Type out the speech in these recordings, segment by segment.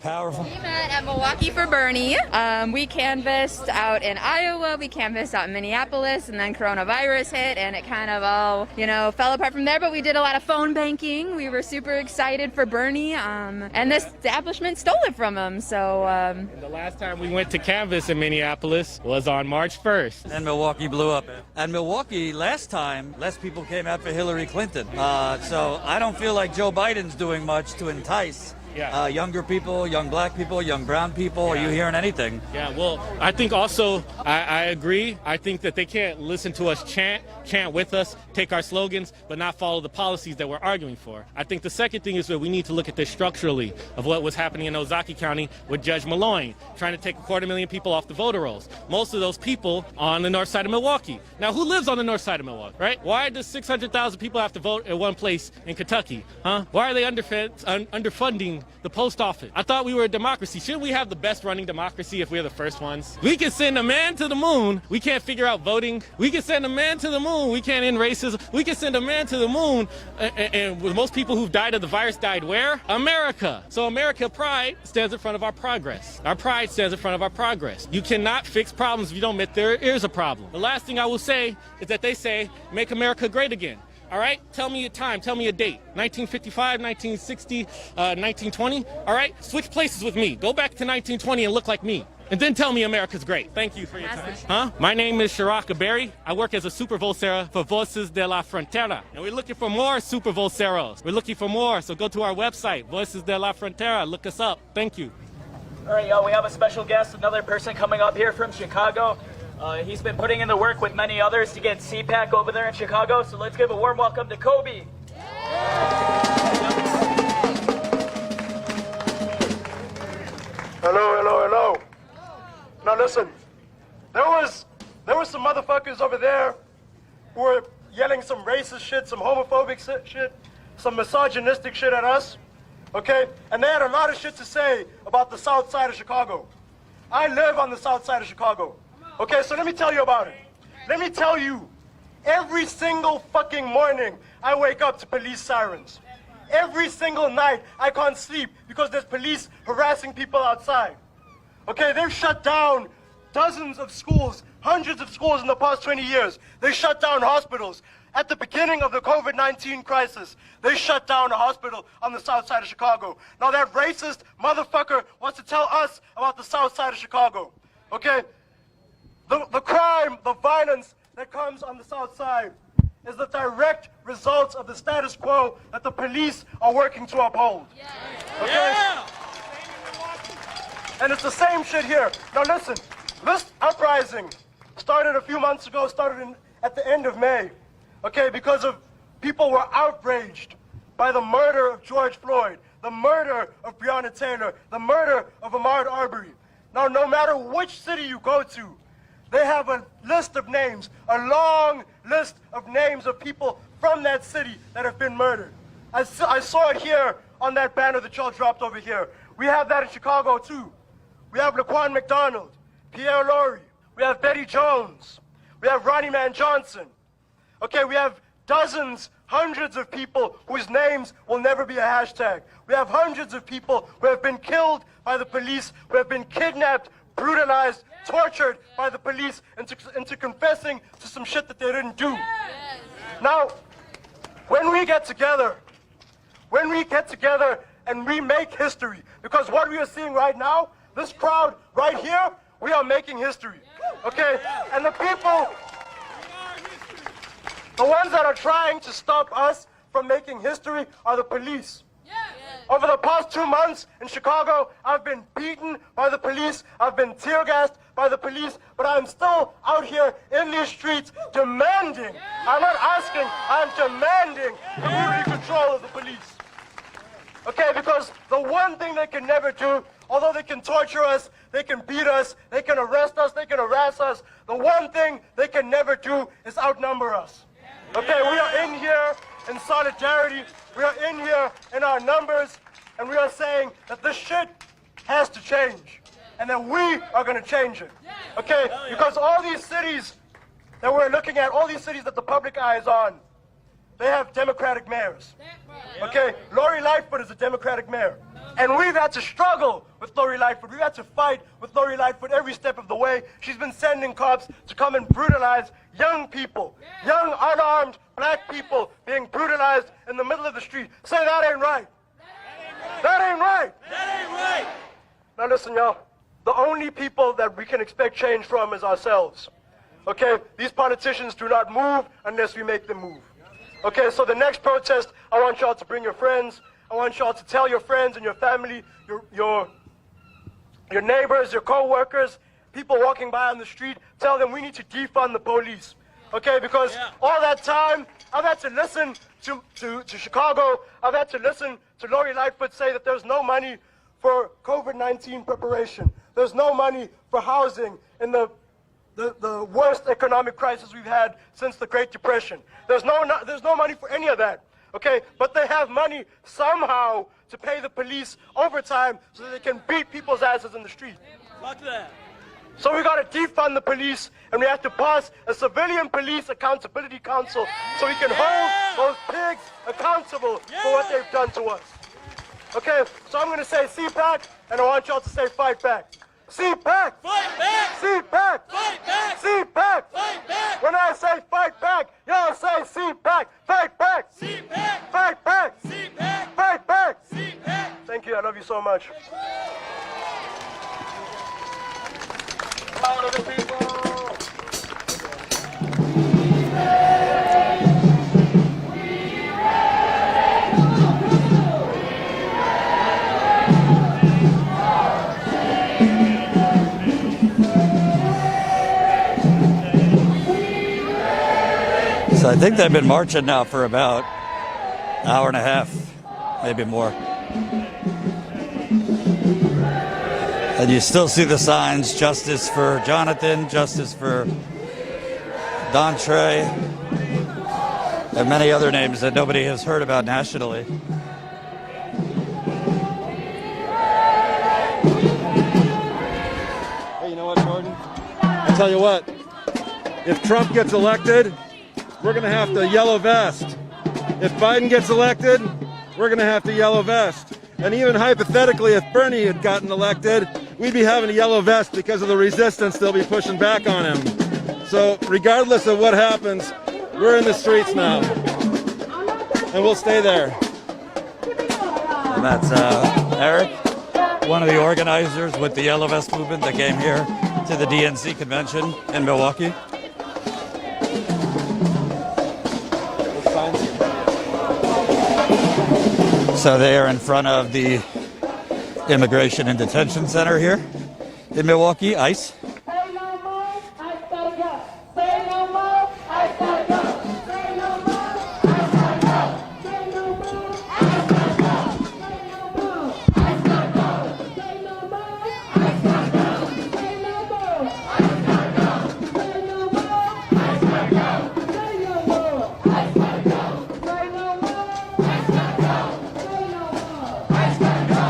Powerful. We met at Milwaukee for Bernie. We canvassed out in Iowa, we canvassed out in Minneapolis, and then coronavirus hit, and it kind of all, fell apart from there. But we did a lot of phone banking. We were super excited for Bernie, and this establishment stole it from him. So the last time we went to canvass in Minneapolis was on March 1st. And Milwaukee blew up. And Milwaukee, last time, less people came out for Hillary Clinton. So I don't feel like Joe Biden's doing much to entice younger people, young black people, young brown people. Are you hearing anything? Yeah, well, I think also, I agree. I think that they can't listen to us chant with us, take our slogans, but not follow the policies that we're arguing for. I think the second thing is that we need to look at this structurally of what was happening in Ozaukee County with Judge Malloy, trying to take 250,000 people off the voter rolls. Most of those people on the north side of Milwaukee. Now, who lives on the north side of Milwaukee, right? Why does 600,000 people have to vote at one place in Kentucky, huh? Why are they underfunding the post office? I thought we were a democracy. Shouldn't we have the best running democracy if we're the first ones? We can send a man to the moon. We can't figure out voting. We can send a man to the moon. We can't end racism. We can send a man to the moon. And with most people who've died of the virus died where? America. So America pride stands in front of our progress. Our pride stands in front of our progress. You cannot fix problems if you don't admit there is a problem. The last thing I will say is that they say, make America great again. All right, tell me a time, tell me a date. 1955, 1960, 1920. All right, switch places with me. Go back to 1920 and look like me. And then tell me America's great. Thank you for your time. My name is Sharaka Berry. I work as a super vocera for Voces de la Frontera. And we're looking for more super voceros. We're looking for more, so go to our website, Voces de la Frontera. Look us up. Thank you. All right, y'all, we have a special guest, another person coming up here from Chicago. He's been putting in the work with many others to get CPAC over there in Chicago, so let's give a warm welcome to Kobe. Hello. Now listen, there was some motherfuckers over there who were yelling some racist shit, some homophobic shit, some misogynistic shit at us, okay? And they had a lot of shit to say about the south side of Chicago. I live on the south side of Chicago. Okay, so let me tell you about it. Let me tell you, every single fucking morning, I wake up to police sirens. Every single night, I can't sleep because there's police harassing people outside. Okay, they've shut down dozens of schools, hundreds of schools in the past 20 years. They shut down hospitals. At the beginning of the COVID-19 crisis, they shut down a hospital on the south side of Chicago. Now that racist motherfucker wants to tell us about the south side of Chicago. Okay? The crime, the violence that comes on the south side is the direct result of the status quo that the police are working to uphold. Okay? Yeah. And it's the same shit here. Now listen, this uprising started a few months ago, at the end of May, okay, because of people were outraged by the murder of George Floyd, the murder of Breonna Taylor, the murder of Ahmaud Arbery. Now, no matter which city you go to, they have a list of names, a long list of names of people from that city that have been murdered. I saw it here on that banner that y'all dropped over here. We have that in Chicago too. We have Laquan McDonald, Pierre Laurie, we have Betty Jones, we have Ronnie Man Johnson. Okay, we have dozens, hundreds of people whose names will never be a hashtag. We have hundreds of people who have been killed by the police, who have been kidnapped, brutalized, tortured by the police into confessing to some shit that they didn't do. Now, when we get together and we make history, because what we are seeing right now, this crowd right here, we are making history, okay? And the people, the ones that are trying to stop us from making history are the police. Over the past 2 months in Chicago, I've been beaten by the police, I've been tear gassed by the police, but I'm still out here in these streets demanding, I'm not asking, I'm demanding community control of the police. Okay, because the one thing they can never do, although they can torture us, they can beat us, they can arrest us, they can harass us, the one thing they can never do is outnumber us. Okay, we are in here in solidarity, we are in here in our numbers, and we are saying that this shit has to change, and that we are going to change it. Okay, because all these cities that we're looking at, all these cities that the public eye is on, they have Democratic mayors. Okay, Lori Lightfoot is a Democratic mayor. And we've had to struggle with Lori Lightfoot. We've had to fight with Lori Lightfoot every step of the way. She's been sending cops to come and brutalize young people, young unarmed black people being brutalized in the middle of the street. Say that ain't right. That ain't right. That ain't right. Now listen, y'all. The only people that we can expect change from is ourselves. Okay? These politicians do not move unless we make them move. Okay, so the next protest, I want y'all to bring your friends. I want y'all to tell your friends and your family, your neighbors, your co-workers, people walking by on the street, tell them we need to defund the police. Okay, because all that time, I've had to listen to Chicago. I've had to listen to Lori Lightfoot say that there's no money for COVID-19 preparation. There's no money for housing in the worst economic crisis we've had since the Great Depression. There's no money for any of that. Okay, but they have money somehow to pay the police overtime so that they can beat people's asses in the street. Fuck that. So we got to defund the police, and we have to pass a civilian police accountability council so we can hold those pigs accountable for what they've done to us. Okay, so I'm going to say CPAC, and I want y'all to say fight back. CPAC! Fight back! CPAC! Fight back! CPAC! Fight back! When I say fight back, y'all say CPAC! Fight back! CPAC! Fight back! CPAC! Fight back! CPAC! Thank you, I love you so much. Power to the people! So I think they've been marching now for about an hour and a half, maybe more. And you still see the signs, justice for Jonathan, justice for Dontre, and many other names that nobody has heard about nationally. Hey, you know what, Jordan? I'll tell you what, if Trump gets elected, we're going to have to yellow vest. If Biden gets elected, we're going to have to yellow vest. And even hypothetically, if Bernie had gotten elected, we'd be having a yellow vest because of the resistance they'll be pushing back on him. So regardless of what happens, we're in the streets now. And we'll stay there. And that's Eric, one of the organizers with the Yellow Vest movement that came here to the DNC convention in Milwaukee. So they are in front of the Immigration and Detention Center here in Milwaukee, ICE. Say no more, I gotta go. Say no more, I gotta go. Say no more, I gotta go. Say no more, I gotta go. Say no more, I gotta go. Say no more, I gotta go. Say no more, I gotta go. Say no more, I gotta go. Say no more, I gotta go. Say no more, I gotta go. Say no more, I gotta go.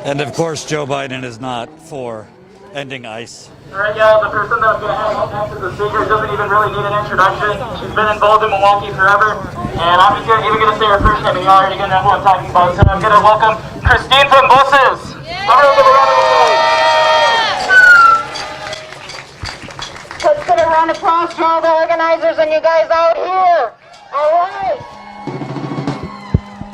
And of course, Joe Biden is not for ending ICE. All right, the person that I'm going to have up next is the speaker who doesn't even really need an introduction. She's been involved in Milwaukee forever, and I'm just even going to say her first name, and you're already going to know who I'm talking about. So I'm going to welcome Christine from Buses. Let's get a round of applause to all the organizers and you guys out here. All right.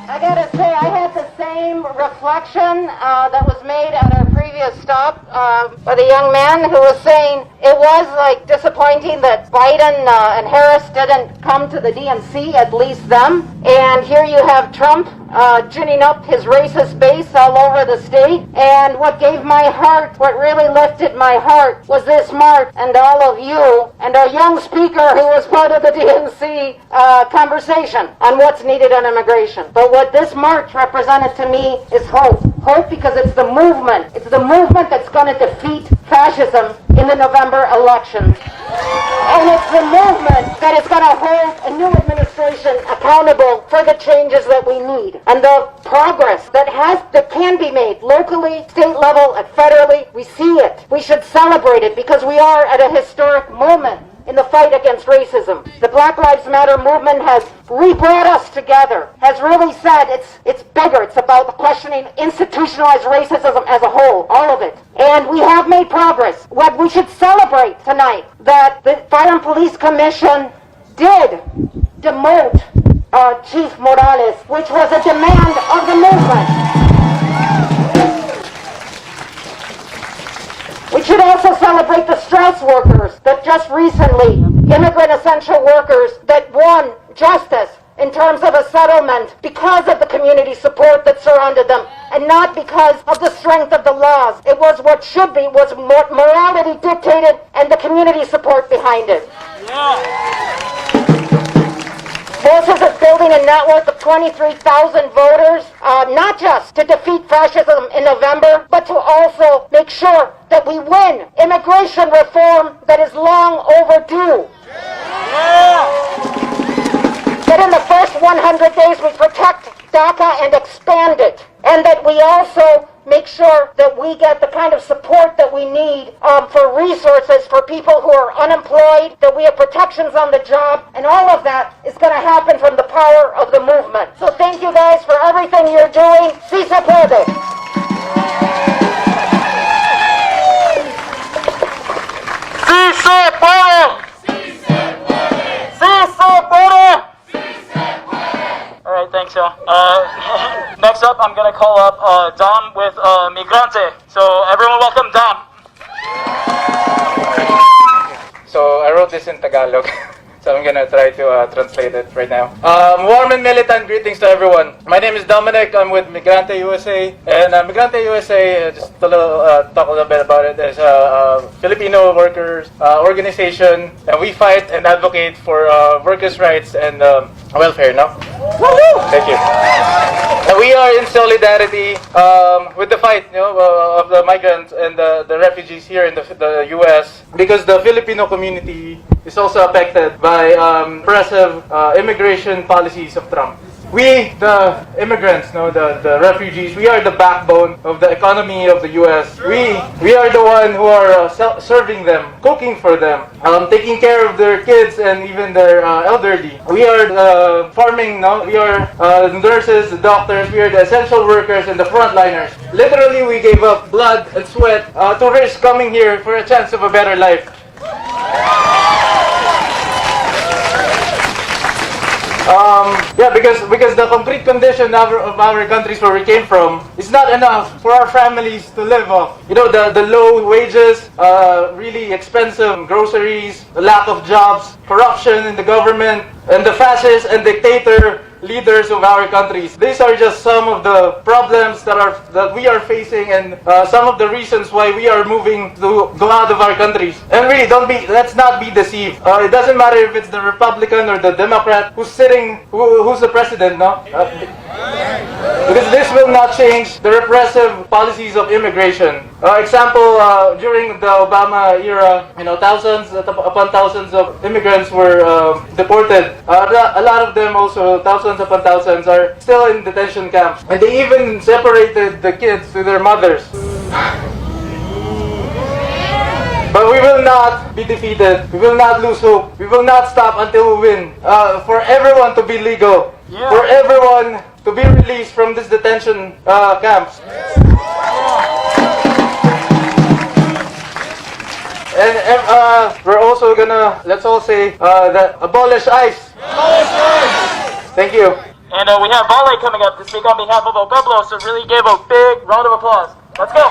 I gotta say, I had the same reflection that was made at our previous stop by the young man who was saying it was like disappointing that Biden and Harris didn't come to the DNC, at least them. And here you have Trump ginning up his racist base all over the state. And what gave my heart, what really lifted my heart, was this march and all of you and our young speaker who was part of the DNC conversation on what's needed on immigration. But what this march represented to me is hope. Hope because it's the movement. It's the movement that's going to defeat fascism in the November elections. And it's the movement that is going to hold a new administration accountable for the changes that we need. And the progress that can be made locally, state level, and federally, we see it. We should celebrate it because we are at a historic moment. in the fight against racism. The Black Lives Matter movement has re-brought us together, has really said it's bigger. It's about questioning institutionalized racism as a whole, all of it. And we have made progress. What we should celebrate tonight, that the Fire and Police Commission did demote Chief Morales, which was a demand of the movement. We should also celebrate the stress workers that just recently, immigrant essential workers that won justice in terms of a settlement because of the community support that surrounded them and not because of the strength of the laws. It was what should be, was morality dictated and the community support behind it. Voices is building a network of 23,000 voters, not just to defeat fascism in November, but to also make sure that we win immigration reform that is long overdue. That in the first 100 days we protect DACA and expand it, and that we also make sure that we get the kind of support that we need for resources for people who are unemployed, that we have protections on the job, and all of that is going to happen from the power of the movement. So thank you guys for everything you're doing. Si se puede. Si se puede. Si se puede. Alright, thanks y'all. Next up, I'm gonna call up Dom with Migrante. So everyone welcome Dom. So I wrote this in Tagalog, so I'm gonna try to translate it right now. Warm and militant greetings to everyone. My name is Dominic. I'm with Migrante USA, and Migrante USA, just a little talk a little bit about it, is a Filipino workers organization, and we fight and advocate for workers' rights and welfare. No? Thank you. And we are in solidarity with the fight, of the migrants and the refugees here in the U.S. because the Filipino community is also affected by oppressive immigration policies of Trump. We, the immigrants, the refugees, we are the backbone of the economy of the U.S. We are the one who are serving them, cooking for them, taking care of their kids and even their elderly. We are the farming, we are the nurses, the doctors, we are the essential workers and the frontliners. Literally, we gave up blood and sweat to risk coming here for a chance of a better life. Because the complete condition of our countries where we came from is not enough for our families to live off. The low wages, really expensive groceries, the lack of jobs, corruption in the government, and the fascist and dictator leaders of our countries. These are just some of the problems that we are facing and some of the reasons why we are moving to go out of our countries. And really, let's not be deceived. It doesn't matter if it's the Republican or the Democrat who's the president, no? Because this will not change the repressive policies of immigration. Example, during the Obama era, thousands upon thousands of immigrants were deported. A lot of them also, thousands upon thousands, are still in detention camps. And they even separated the kids to their mothers. But we will not be defeated. We will not lose hope. We will not stop until we win. For everyone to be legal. Yeah. For everyone to be released from this detention camps. And we're also gonna, let's all say, that abolish ICE. Abolish ICE! Thank you. And we have Vale coming up to speak on behalf of El Pueblo, so really give a big round of applause. Let's go.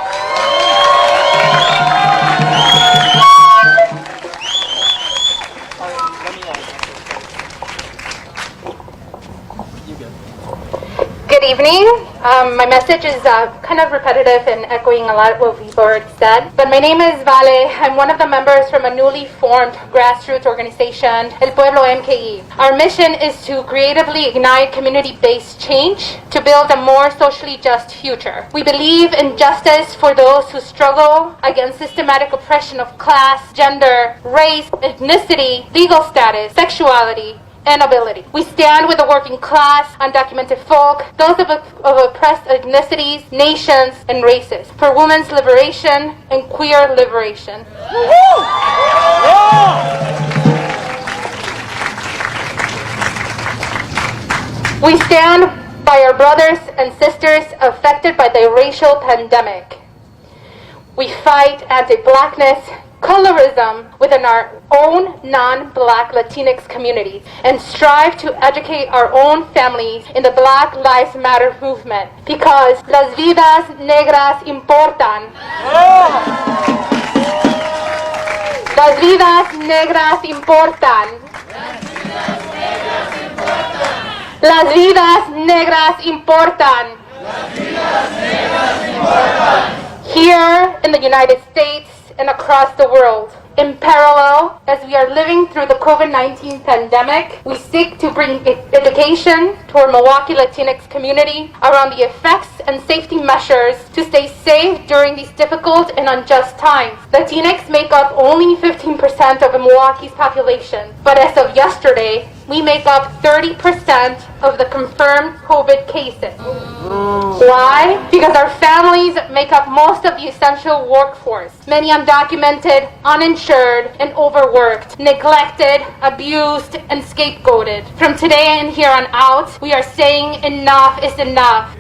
Good evening. My message is kind of repetitive and echoing a lot of what we've already said. But my name is Vale. I'm one of the members from a newly formed grassroots organization, El Pueblo MKE. Our mission is to creatively ignite community-based change to build a more socially just future. We believe in justice for those who struggle against systematic oppression of class, gender, race, ethnicity, legal status, sexuality, and ability. We stand with the working class, undocumented folk, those of oppressed ethnicities, nations, and races, for women's liberation and queer liberation. We stand by our brothers and sisters affected by the racial pandemic. We fight anti-blackness, colorism within our own non-black Latinx communities and strive to educate our own families in the Black Lives Matter movement because las vidas negras importan. Las vidas negras importan. Las vidas negras importan. Here in the United States and across the world. In parallel, as we are living through the COVID-19 pandemic, we seek to bring education to our Milwaukee Latinx community around the effects and safety measures to stay safe during these difficult and unjust times. Latinx make up only 15% of Milwaukee's population, but as of yesterday, we make up 30% of the confirmed COVID cases. Why? Because our families make up most of the essential workforce. Many undocumented, uninsured, and overworked, neglected, abused, and scapegoated. From today and here on out, we are saying enough is enough.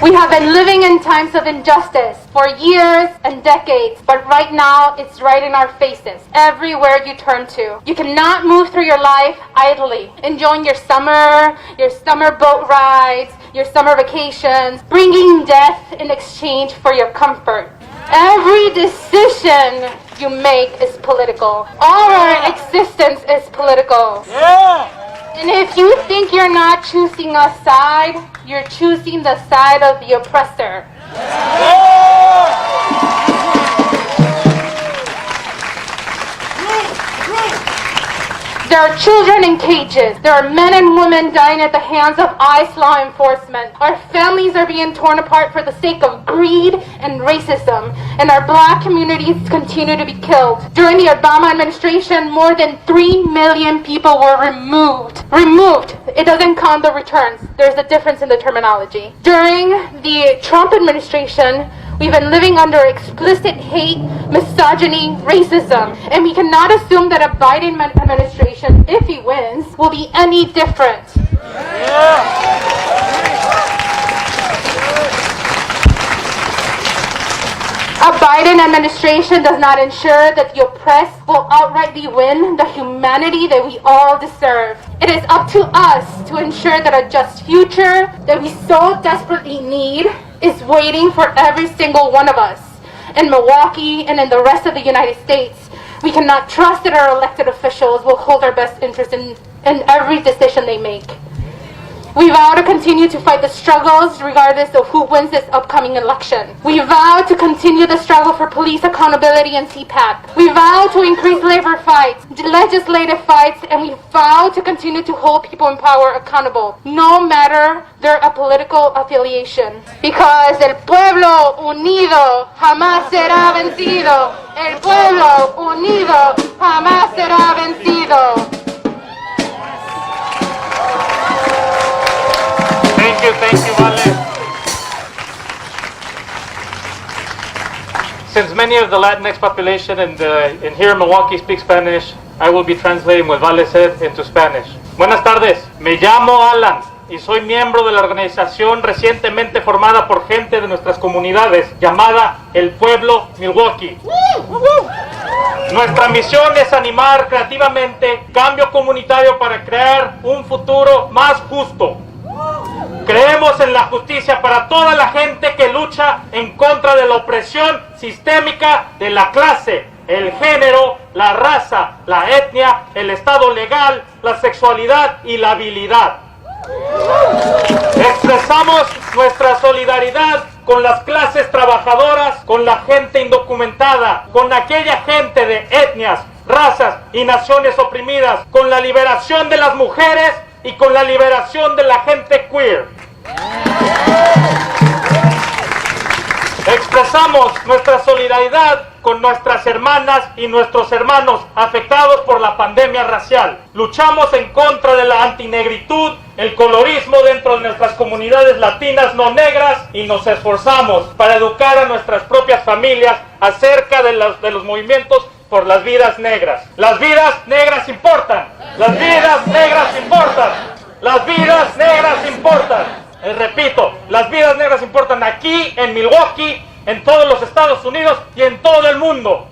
We have been living in times of injustice for years and decades, but right now it's right in our faces, everywhere you turn to. You cannot move through your life idly, enjoying your summer boat rides, your summer vacations, bringing death in exchange for your comfort. Every decision you make is political. All our existence is political. And if you think you're not choosing a side, you're choosing the side of the oppressor. There are children in cages. There are men and women dying at the hands of ICE law enforcement. Our families are being torn apart for the sake of greed and racism. And our black communities continue to be killed. During the Obama administration, more than 3 million people were removed. Removed. It doesn't count the returns. There's a difference in the terminology. During the Trump administration, we've been living under explicit hate, misogyny, racism, and we cannot assume that a Biden administration, if he wins, will be any different. A Biden administration does not ensure that the oppressed will outrightly win the humanity that we all deserve. It is up to us to ensure that a just future that we so desperately need is waiting for every single one of us. In Milwaukee and in the rest of the United States, we cannot trust that our elected officials will hold our best interest in every decision they make. We vow to continue to fight the struggles regardless of who wins this upcoming election. We vow to continue the struggle for police accountability and CPAC. We vow to increase labor fights, legislative fights, and we vow to continue to hold people in power accountable, no matter their political affiliation. Because el pueblo unido jamás será vencido. El pueblo unido jamás será vencido. Thank you, Vale. Since many of the Latinx population in here in Milwaukee speak Spanish, I will be translating what Vale said into Spanish. Buenas tardes, me llamo Alan y soy miembro de la organización recientemente formada por gente de nuestras comunidades llamada El Pueblo Milwaukee. Nuestra misión es animar creativamente cambio comunitario para crear un futuro más justo. Creemos en la justicia para toda la gente que lucha en contra de la opresión sistémica de la clase, el género, la raza, la etnia, el estado legal, la sexualidad y la habilidad. Expresamos nuestra solidaridad con las clases trabajadoras, con la gente indocumentada, con aquella gente de etnias, razas y naciones oprimidas, con la liberación de las mujeres y con la liberación de la gente queer. Expresamos nuestra solidaridad con nuestras hermanas y nuestros hermanos afectados por la pandemia racial. Luchamos en contra de la antinegritud, el colorismo dentro de nuestras comunidades latinas no negras y nos esforzamos para educar a nuestras propias familias acerca de los movimientos por las vidas negras. Las vidas negras importan. Las vidas negras importan. Las vidas negras importan. Repito, las vidas negras importan aquí, en Milwaukee, en todos los Estados Unidos y en todo el mundo.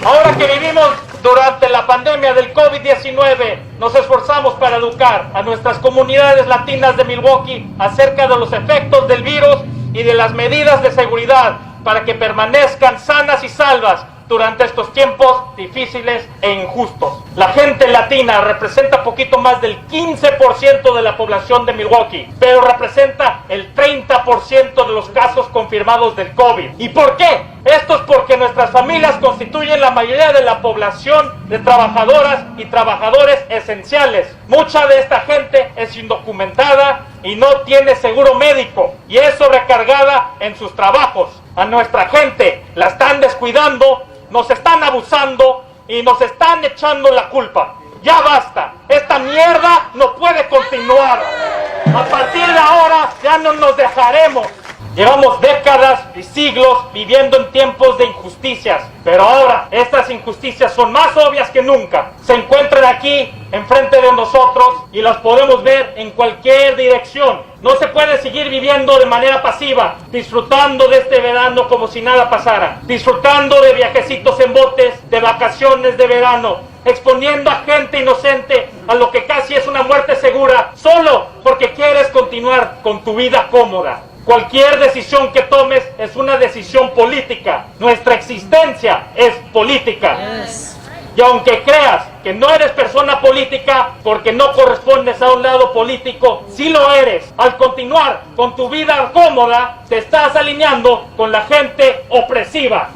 Ahora que vivimos durante la pandemia del COVID-19, nos esforzamos para educar a nuestras comunidades latinas de Milwaukee acerca de los efectos del virus y de las medidas de seguridad para que permanezcan sanas y salvas durante estos tiempos difíciles e injustos. La gente latina representa poquito más del 15% de la población de Milwaukee, pero representa el 30% de los casos confirmados del COVID. ¿Y por qué? Esto es porque nuestras familias constituyen la mayoría de la población de trabajadoras y trabajadores esenciales. Mucha de esta gente es indocumentada y no tiene seguro médico y es sobrecargada en sus trabajos. A nuestra gente la están descuidando, nos están abusando y nos están echando la culpa. Ya basta, esta mierda no puede continuar. A partir de ahora ya no nos dejaremos. Llevamos décadas y siglos viviendo en tiempos de injusticias, pero ahora estas injusticias son más obvias que nunca. Se encuentran aquí, enfrente de nosotros, y las podemos ver en cualquier dirección. No se puede seguir viviendo de manera pasiva, disfrutando de este verano como si nada pasara, disfrutando de viajecitos en botes, de vacaciones de verano, exponiendo a gente inocente a lo que casi es una muerte segura, solo porque quieres continuar con tu vida cómoda. Cualquier decisión que tomes es una decisión política. Nuestra existencia es política. Y aunque creas que no eres persona política porque no correspondes a un lado político, sí lo eres. Al continuar con tu vida cómoda, te estás alineando con la gente opresiva.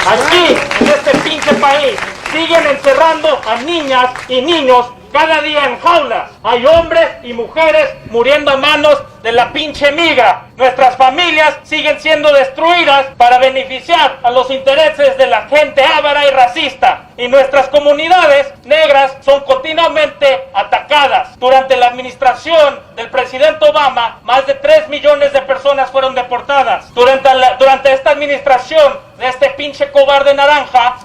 Aquí, en este pinche país, siguen encerrando a niñas y niños cada día en jaulas. Hay hombres y mujeres muriendo a manos de la pinche migra. Nuestras familias siguen siendo destruidas para beneficiar a los intereses de la gente avara y racista. Y nuestras comunidades negras son continuamente atacadas. Durante la administración del presidente Obama, más de 3 millones de personas fueron deportadas. Durante esta administración de este pinche cobarde naranja,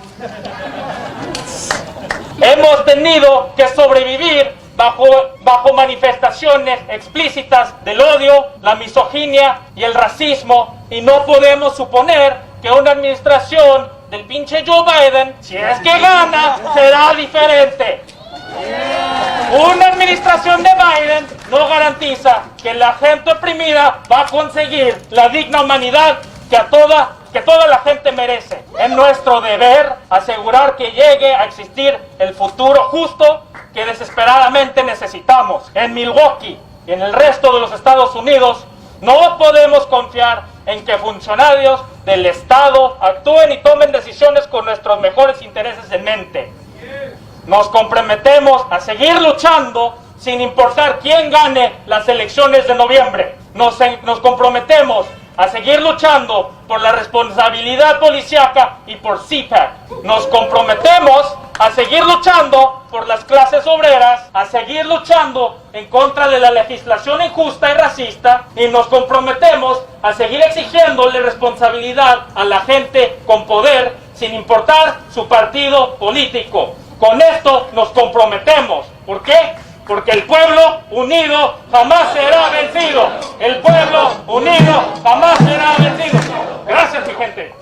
hemos tenido que sobrevivir bajo manifestaciones explícitas del odio, la misoginia y el racismo, y no podemos suponer que una administración del pinche Joe Biden, si es que gana, será diferente. Una administración de Biden no garantiza que la gente oprimida va a conseguir la digna humanidad que toda la gente merece. Es nuestro deber asegurar que llegue a existir el futuro justo que desesperadamente necesitamos. En Milwaukee y en el resto de los Estados Unidos no podemos confiar en que funcionarios del Estado actúen y tomen decisiones con nuestros mejores intereses en mente. Nos comprometemos a seguir luchando sin importar quién gane las elecciones de noviembre. Nos comprometemos a seguir luchando por la responsabilidad policíaca y por CPAC. Nos comprometemos a seguir luchando por las clases obreras, a seguir luchando en contra de la legislación injusta y racista, y nos comprometemos a seguir exigiéndole responsabilidad a la gente con poder, sin importar su partido político. Con esto nos comprometemos. ¿Por qué? Porque el pueblo unido jamás será vencido. El pueblo unido jamás será vencido. Gracias, mi gente.